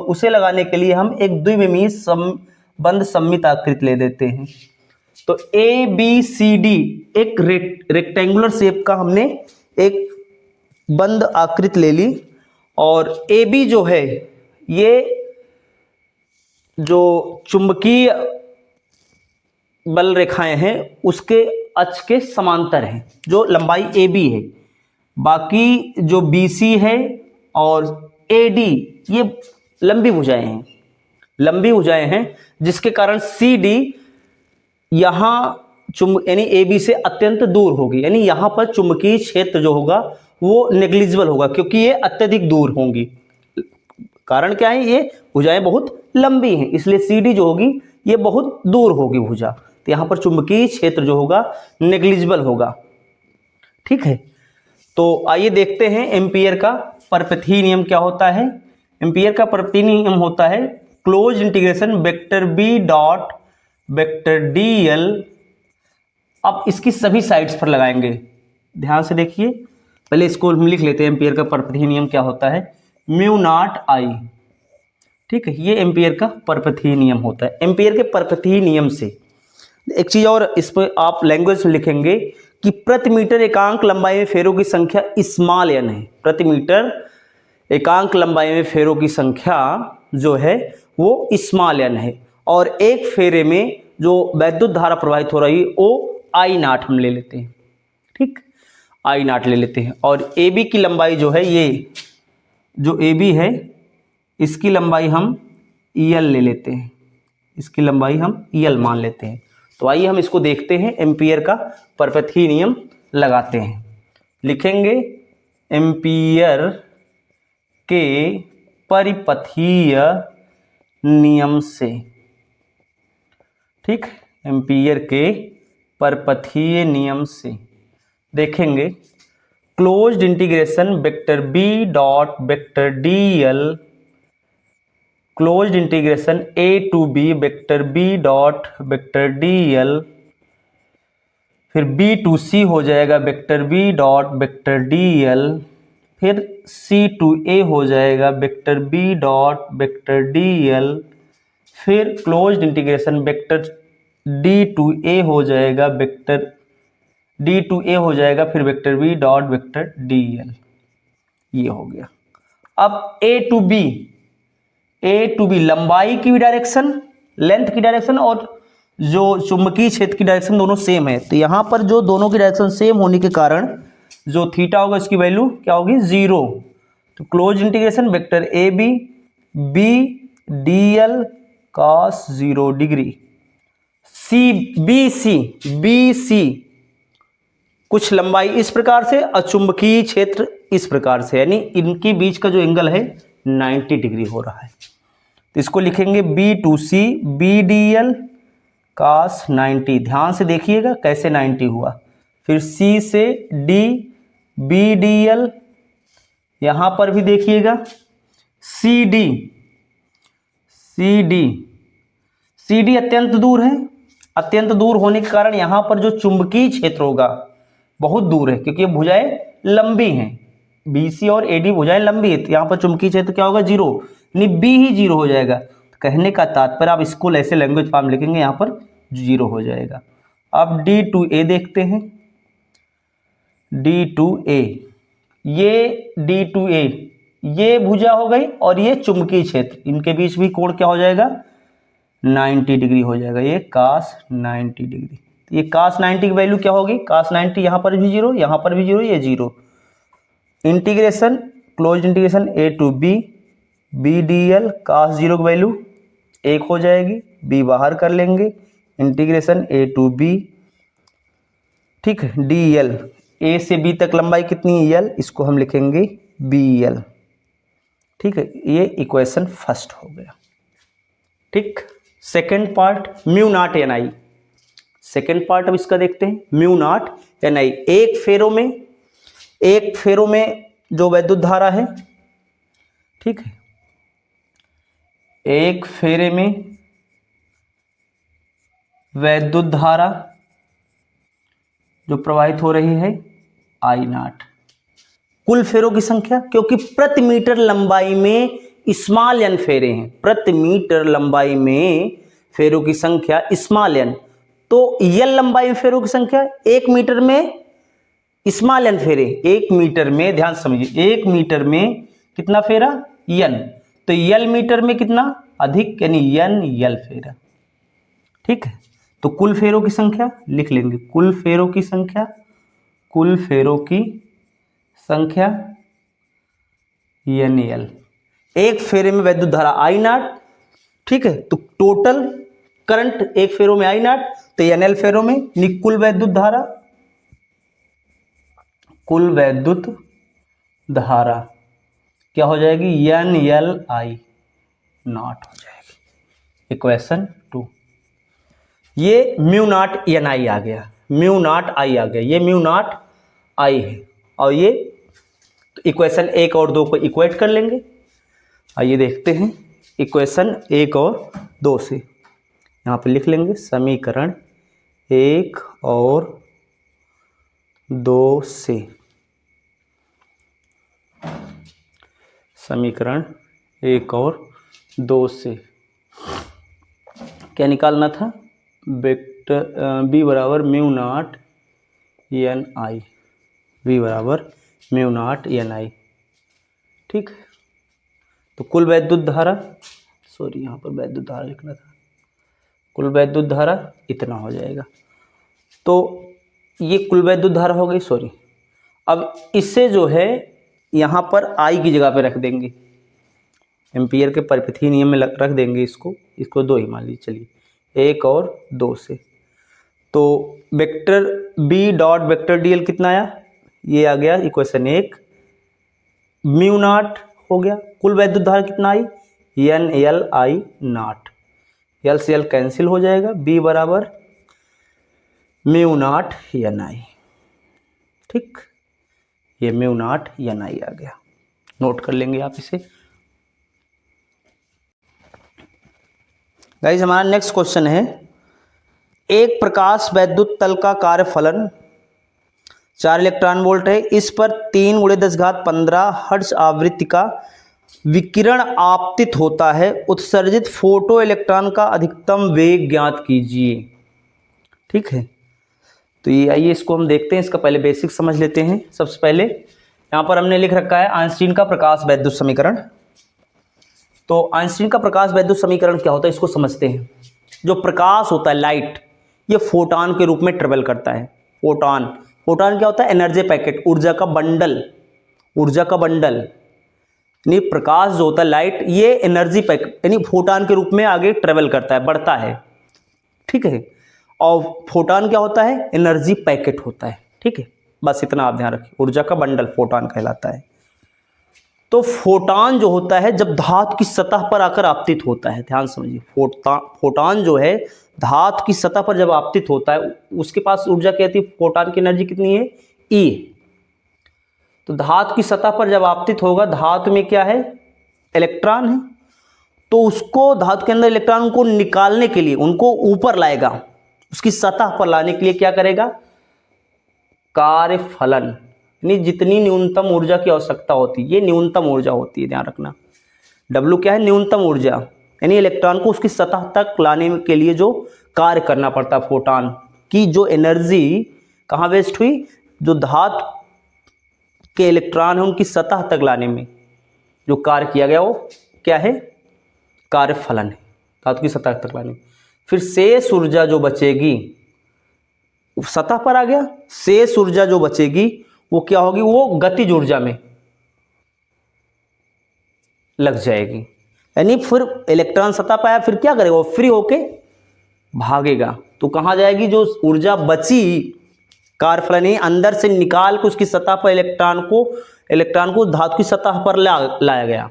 उसे लगाने के लिए हम एक द्विविमीय बंद सममित आकृति ले देते हैं। तो ABCD एक रेक्टेंगुलर शेप का हमने एक बंद आकृति ले ली। और AB जो है ये जो चुंबकीय बल रेखाएं हैं उसके अक्ष के समांतर हैं, जो लंबाई AB है। बाकी जो BC है और AD ये लंबी भुजाएं हैं, जिसके कारण CD यहाँ यानी AB से अत्यंत दूर होगी। यानी यहाँ पर चुंबकीय क्षेत्र जो होगा वो नेग्लिजिबल होगा, क्योंकि ये अत्यधिक दूर होंगी। कारण क्या है? ये भुजाएं बहुत लंबी हैं, इसलिए CD जो होगी ये बहुत दूर होगी भुजा। तो यहाँ पर चुंबकीय क्षेत्र जो होगा नेग्लिजिबल होगा। ठीक है, तो आइए देखते हैं एम्पीयर का परपथीय नियम क्या होता है। एम्पीयर का परपथीय नियम होता है close integration vector B dot vector DL। अब इसकी सभी साइड्स पर लगाएंगे, ध्यान से देखिए। पहले इसको हम लिख लेते हैं, एम्पीयर का परपथीय नियम क्या होता है? Mu naught I। ठीक है, ये एम्पीयर का परपथीय नियम होता है। एम्पीयर के परपथीय नियम से एक चीज और इस पर आप लैंग्वेज में लिखेंगे कि प्रति मीटर एकांक लंबाई में फेरों की संख्या स्मॉल n है। प्रति मीटर एकांक लंबाई में फेरों की संख्या जो है वो स्मॉल n है। और एक फेरे में जो वैद्युत धारा प्रवाहित हो रही है वो I0 हम ले लेते हैं। ठीक, आई नॉट ले लेते हैं। और ए बी की लंबाई जो है, ये जो ए बी है इसकी लंबाई हम यल ले लेते हैं, इसकी लंबाई हम यल मान लेते हैं। तो आइए हम इसको देखते हैं, एम्पियर का परपथीय नियम लगाते हैं। लिखेंगे एम्पियर के परिपथीय नियम से, ठीक, एम्पियर के परपथीय नियम से देखेंगे closed integration vector B dot vector D L, closed integration A to B vector B dot vector D L, फिर बी टू सी हो जाएगा vector B dot vector D L, फिर सी टू ए हो जाएगा vector B dot vector D L, फिर closed integration vector D to A हो जाएगा vector D to A हो जाएगा, फिर vector B dot vector D L. ये हो गया। अब ए टू बी लंबाई की भी डायरेक्शन, लेंथ की डायरेक्शन और जो चुंबकीय क्षेत्र की डायरेक्शन दोनों सेम है। तो यहाँ पर जो दोनों की डायरेक्शन सेम होने के कारण जो थीटा होगा इसकी वैल्यू क्या होगी, 0। तो close integration vector A B B D L cos 0 degree, B C कुछ लंबाई इस प्रकार से और चुंबकीय क्षेत्र इस प्रकार से, यानी इनके बीच का जो एंगल है 90 डिग्री हो रहा है। तो इसको लिखेंगे B to C B D L cos 90। ध्यान से देखिएगा कैसे 90 हुआ। फिर सी से डी बी डी एल, यहां पर भी देखिएगा सी डी अत्यंत दूर है। अत्यंत दूर होने के कारण यहां पर जो चुंबकीय क्षेत्र होगा बहुत दूर है, क्योंकि ये भुजाएं लंबी हैं, BC और AD भुजाएं लंबी है। तो यहाँ पर चुंबकीय क्षेत्र क्या होगा, 0, यानी B ही 0 हो जाएगा। तो कहने का तात्पर्य, आप इसको ऐसे लैंग्वेज फॉर्म लिखेंगे, यहाँ पर 0 हो जाएगा। अब D2A देखते हैं, D2A, ये D2A ये भुजा हो गई और ये चुंबकीय क्षेत्र, इनके बीच भी कोण क्या हो जाएगा, 90 डिग्री हो जाएगा, ये cos 90 डिग्री। ये cos 90 की वैल्यू क्या होगी, cos 90 यहाँ पर भी 0, यहाँ पर भी 0, ये 0। Integration close integration A to B B D L cos 0 की वैल्यू 1 हो जाएगी, b बाहर कर लेंगे, इंटीग्रेशन ए टू बी, ठीक है, डी एल, ए से बी तक लंबाई कितनी है, एल, इसको हम लिखेंगे बी एल, ठीक है। ये इक्वेशन फर्स्ट हो गया, ठीक। Second part mu nought N आई, सेकेंड पार्ट अब इसका देखते हैं, म्यू नॉट एन आई। एक फेरो में जो वैद्युत धारा है, ठीक है, एक फेरे में वैद्युत धारा जो प्रवाहित हो रही है आई नॉट। कुल फेरों की संख्या, क्योंकि प्रति मीटर लंबाई में स्मॉल एन फेरे हैं, प्रति मीटर लंबाई में फेरों की संख्या स्मॉल एन, तो यल लंबाई में फेरों की संख्या 1 मीटर में स्मॉल एन फेरे, 1 मीटर में, ध्यान समझिए, 1 मीटर में कितना फेरा, एन, तो यल मीटर में कितना अधिक, यानी एन यल फेरा, ठीक है। तो कुल फेरों की संख्या लिख लेंगे, कुल फेरों की संख्या एन यल। एक फेरे में वैद्युत धारा आई नॉट, ठीक है, तो टोटल करंट एक फेरों में आई नॉट, तो एन एल फेरों में कुल वैद्युत धारा क्या हो जाएगी, एन एल आई नॉट हो जाएगी, इक्वेशन 2। ये म्यू नॉट एन आई आ गया, म्यू नॉट आई आ गया, ये म्यू नॉट आई है, और ये तो इक्वेशन 1 और 2 को इक्वेट कर लेंगे। आइए देखते हैं, इक्वेशन 1 और 2 से यहाँ पे लिख लेंगे, समीकरण 1 और 2 से, समीकरण 1 और 2 से क्या निकालना था, वेक्टर बी बराबर mu nought N I, B बराबर म्यू नॉट एन आई, ठीक। तो कुल वैद्युत धारा, सॉरी यहाँ पर वैद्युत धारा लिखना था, कुल वैद्युत धारा इतना हो जाएगा। तो ये कुल वैद्युत धारा हो गई, सॉरी। अब इससे जो है यहाँ पर आई की जगह पे रख देंगे, एम्पियर के परिपथीय नियम में रख देंगे इसको 2 ही मान लीजिए, चलिए 1 और 2 से। तो vector B dot vector D L कितना आया, ये आ गया इक्वेशन 1, म्यू नॉट हो गया। कुल वैद्युत धारा कितना I, N L I naught, L से एल कैंसिल हो जाएगा, बी बराबर म्यू नॉट एन आई। ठीक, ये म्यू नॉट एन आई आ गया, नोट कर लेंगे आप इसे। गाइस हमारा नेक्स्ट क्वेश्चन है, एक प्रकाश वैद्युत तल का कार्यफलन 4 इलेक्ट्रॉन वोल्ट है, इस पर 3 × 10⁻15 हर्ट्ज आवृत्ति का विकिरण आपतित होता है, उत्सर्जित फोटो इलेक्ट्रॉन का अधिकतम वेग ज्ञात कीजिए। ठीक है, तो ये आइए इसको हम देखते हैं, इसका पहले बेसिक समझ लेते हैं। सबसे पहले यहाँ पर हमने लिख रखा है आइंस्टीन का प्रकाश वैद्युत समीकरण। तो आइंस्टीन का प्रकाश वैद्युत समीकरण क्या होता है इसको समझते हैं। जो प्रकाश होता है, लाइट, ये फोटॉन के रूप में ट्रेवल करता है। फोटॉन क्या होता है, एनर्जी पैकेट, ऊर्जा का बंडल। यानी प्रकाश जो होता है, लाइट, ये एनर्जी पैकेट यानी फोटॉन के रूप में आगे ट्रेवल करता है, बढ़ता है। ठीक है, और फोटॉन क्या होता है, एनर्जी पैकेट होता है। ठीक है, बस इतना आप ध्यान रखिए, ऊर्जा का बंडल फोटॉन कहलाता है। तो फोटॉन जो होता है जब धातु की सतह पर आकर आपतित होता है, ध्यान समझिए, फोटॉन जो है धातु की सतह पर जब आपतित होता है, उसके पास ऊर्जा क्या थी, फोटॉन की एनर्जी कितनी है, ई। तो धातु की सतह पर जब आपतित होगा, धातु में क्या है, इलेक्ट्रॉन है, तो उसको धातु के अंदर इलेक्ट्रॉन को निकालने के लिए उनको ऊपर लाएगा, उसकी सतह पर लाने के लिए क्या करेगा, कार्यफलन, यानी जितनी न्यूनतम ऊर्जा की आवश्यकता होती है, ये न्यूनतम ऊर्जा होती है, ध्यान रखना। W क्या है, न्यूनतम ऊर्जा, यानी इलेक्ट्रॉन को उसकी सतह तक लाने के लिए जो कार्य करना पड़ता है, फोटॉन की जो एनर्जी कहाँ वेस्ट हुई, जो धातु के इलेक्ट्रॉन है उनकी सतह तक लाने में जो कार्य किया गया वो क्या है, कार्यफलन है, धातु की सतह तक लाने। फिर शेष ऊर्जा जो बचेगी, सतह पर आ गया, शेष ऊर्जा जो बचेगी वो क्या होगी, वो गतिज ऊर्जा में लग जाएगी। यानी फिर इलेक्ट्रॉन सतह पर आया, फिर क्या करेगा, वो फ्री होके भागेगा। तो कहाँ जाएगी, जो ऊर्जा बची कार्यफलन अंदर से निकाल के उसकी सतह पर इलेक्ट्रॉन को धातु की सतह पर लाया गया।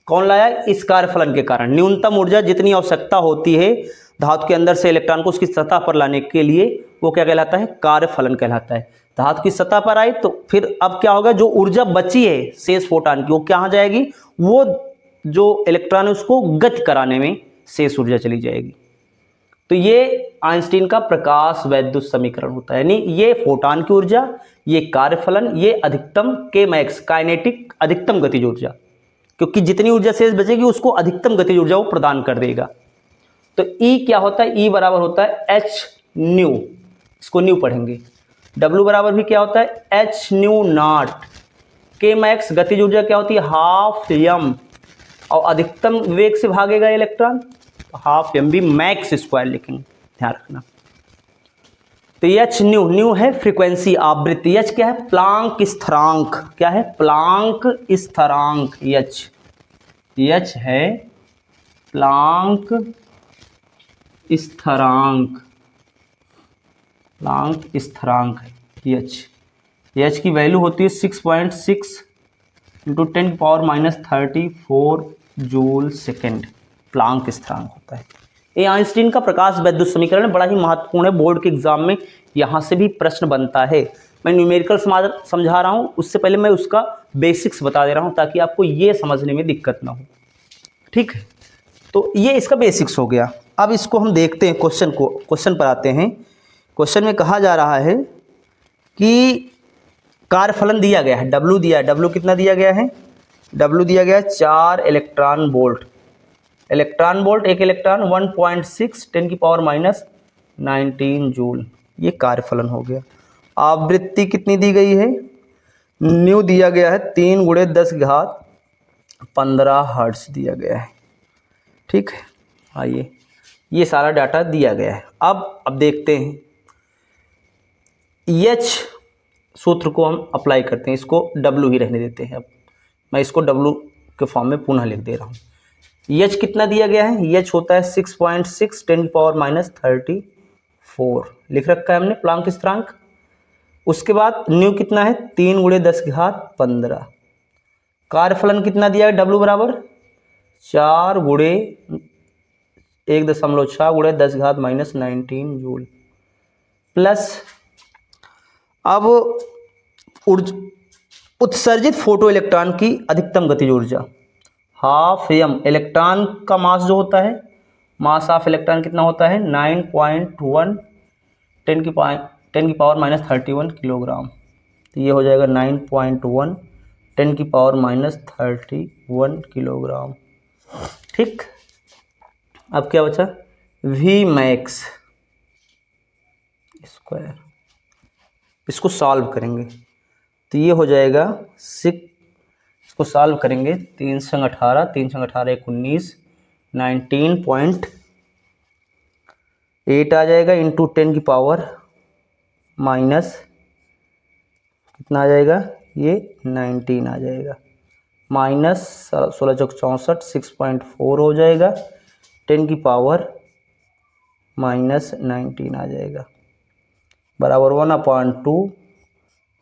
कौन लाया, इस कार्यफलन के कारण। न्यूनतम ऊर्जा जितनी आवश्यकता होती है धातु के अंदर से इलेक्ट्रॉन को उसकी सतह पर लाने के लिए, वो क्या कहलाता है, कार्यफलन कहलाता है। धातु की सतह पर आई तो फिर अब क्या होगा, जो ऊर्जा बची है शेष फोटॉन की, वो कहाँ जाएगी, वो जो इलेक्ट्रॉन है उसको गति कराने में शेष ऊर्जा चली जाएगी। तो ये आइंस्टीन का प्रकाश वैद्युत समीकरण होता है। यानी ये फोटॉन की ऊर्जा, ये कार्यफलन, ये अधिकतम के मैक्स काइनेटिक अधिकतम गतिज ऊर्जा, क्योंकि जितनी ऊर्जा शेष बचेगी उसको अधिकतम गतिज ऊर्जा वो प्रदान कर देगा। तो E क्या होता है, E बराबर होता है एच न्यू, इसको न्यू पढ़ेंगे। W बराबर भी क्या होता है, एच न्यू नॉट। के मैक्स गतिज ऊर्जा क्या होती है, हाफ एम, और अधिकतम वेग से भागेगा electron, half M B max square लिखेंगे, ध्यान रखना। तो एच न्यू है फ्रीक्वेंसी, आवृत्ति। एच क्या है, प्लांक स्थिरांक, क्या है, प्लांक स्थिरांक। एच है प्लांक स्थिरांक एच की वैल्यू होती है 6.6 × 10⁻34 जूल सेकेंड, प्लांक स्थिरांक होता है। ये आइंस्टीन का प्रकाश वैद्युत समीकरण बड़ा ही महत्वपूर्ण है, बोर्ड के एग्जाम में यहाँ से भी प्रश्न बनता है। मैं न्यूमेरिकल समझा रहा हूँ, उससे पहले मैं उसका बेसिक्स बता दे रहा हूँ ताकि आपको ये समझने में दिक्कत ना हो। ठीक है, तो ये इसका बेसिक्स हो गया। अब इसको हम देखते हैं, क्वेश्चन पर आते हैं। क्वेश्चन में कहा जा रहा है कि कार्यफलन दिया गया है, W दिया है। W कितना दिया गया है, W दिया गया है 4 इलेक्ट्रॉन वोल्ट। एक इलेक्ट्रॉन 1.6 10⁻⁻19 जूल, ये कार्यफलन हो गया। आवृत्ति कितनी दी गई है, न्यू दिया गया है 3 × 10⁻15 हर्ट्ज दिया गया है। ठीक है, आइए ये सारा डाटा दिया गया है। अब देखते हैं एच सूत्र को हम अप्लाई करते हैं, इसको डब्ल्यू ही रहने देते हैं। अब मैं इसको डब्ल्यू के फॉर्म में पुनः लिख दे रहा हूँ। एच कितना दिया गया है, एच होता है 6.6 10⁻34 लिख रखा है हमने प्लांक स्थिरांक। उसके बाद न्यू कितना है 3 × 10⁻15। कार्यफलन कितना दिया है डब्ल्यू बराबर 4 × 1.6 × 10⁻19 जूल प्लस अब उत्सर्जित फोटो इलेक्ट्रॉन की अधिकतम गतिज ऊर्जा हाफ एम। इलेक्ट्रॉन का मास जो होता है, मास ऑफ इलेक्ट्रॉन कितना होता है 9.1 10⁻31 किलोग्राम। तो ये हो जाएगा 9.1 10⁻31 किलोग्राम। ठीक, अब क्या बचा वी मैक्स स्क्वायर, इसको सॉल्व करेंगे तो ये हो जाएगा 6, इसको सॉल्व करेंगे 3 संग 18 3 संग 18 1 19 19.8 आ जाएगा इंटू 10⁻⁻, कितना आ जाएगा ये 19 आ जाएगा, माइनस 16 चौक 64 6.4 हो जाएगा 10⁻⁻19 आ जाएगा बराबर 1/2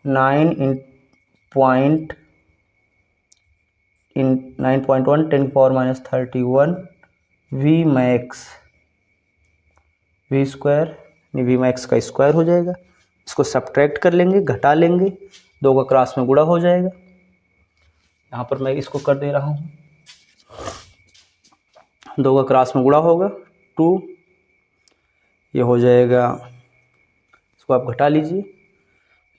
9.1 10⁻31 V max, V square V max का स्क्वायर हो जाएगा। इसको सब्ट्रैक्ट कर लेंगे, घटा लेंगे, 2 का क्रॉस में गुणा हो जाएगा। यहाँ पर मैं इसको कर दे रहा हूँ, 2 का क्रॉस में गुणा होगा 2, ये हो जाएगा, इसको आप घटा लीजिए,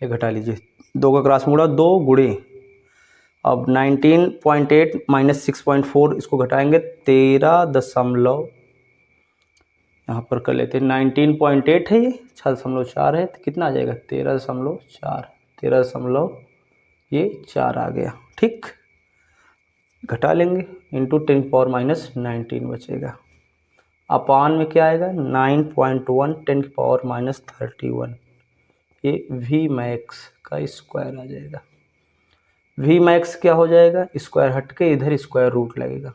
ये घटा लीजिए, 2 का क्रॉस में गुणा 2 गुणे, अब 19.8 माइनस 6.4 इसको घटाएंगे 13 यहाँ पर कर लेते हैं 19.8 है ये 6.4 है तो कितना आ जाएगा 13.4 ये 4 आ गया। ठीक, घटा लेंगे इंटू 10⁻⁻19 बचेगा, अपान में क्या आएगा 9.1 10⁻⁻31 ये वी मैक्स का स्क्वायर आ जाएगा। वी मैक्स क्या हो जाएगा, स्क्वायर हट के इधर स्क्वायर रूट लगेगा,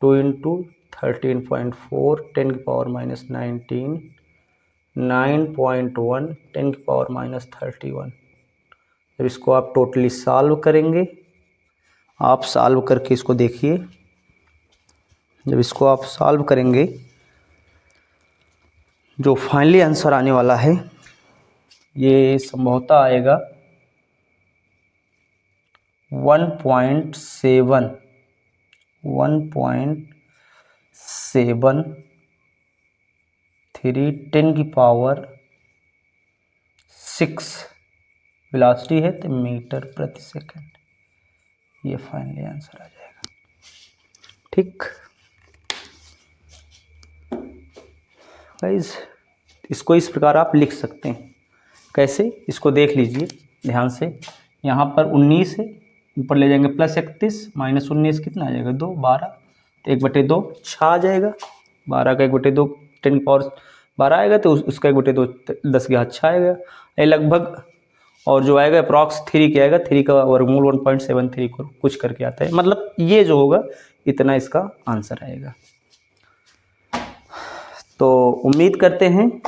2 × 13.4 10⁻⁻19 9.1 10⁻⁻31। जब इसको आप टोटली सॉल्व करेंगे, आप सॉल्व करके इसको देखिए, जब इसको आप सॉल्व करेंगे जो फाइनली आंसर आने वाला है ये संभवतः आएगा 1.7 1.73 10⁻6 वेलोसिटी है तो मीटर प्रति सेकंड, ये फाइनली आंसर आ जाएगा। ठीक गाइस, इसको इस प्रकार आप लिख सकते हैं। कैसे, इसको देख लीजिए ध्यान से, यहाँ पर 19 है, ऊपर ले जाएंगे प्लस 31 माइनस 19 कितना आ जाएगा 2 12 तो 1/2 6 आ जाएगा, 12 का 1/2 10⁻12 आएगा तो उसका 1/2 10⁻6 आएगा ये लगभग, और जो आएगा अप्रॉक्स 3 के आएगा, 3 का वर्गमूल 1.73 को कुछ करके आता है, मतलब ये जो होगा इतना इसका आंसर आएगा। तो उम्मीद करते हैं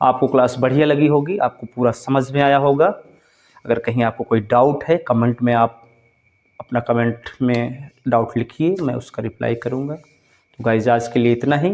आपको क्लास बढ़िया लगी होगी, आपको पूरा समझ में आया होगा। अगर कहीं आपको कोई डाउट है कमेंट में आप अपना कमेंट में डाउट लिखिए, मैं उसका रिप्लाई करूँगा। तो गाइस आज के लिए इतना ही।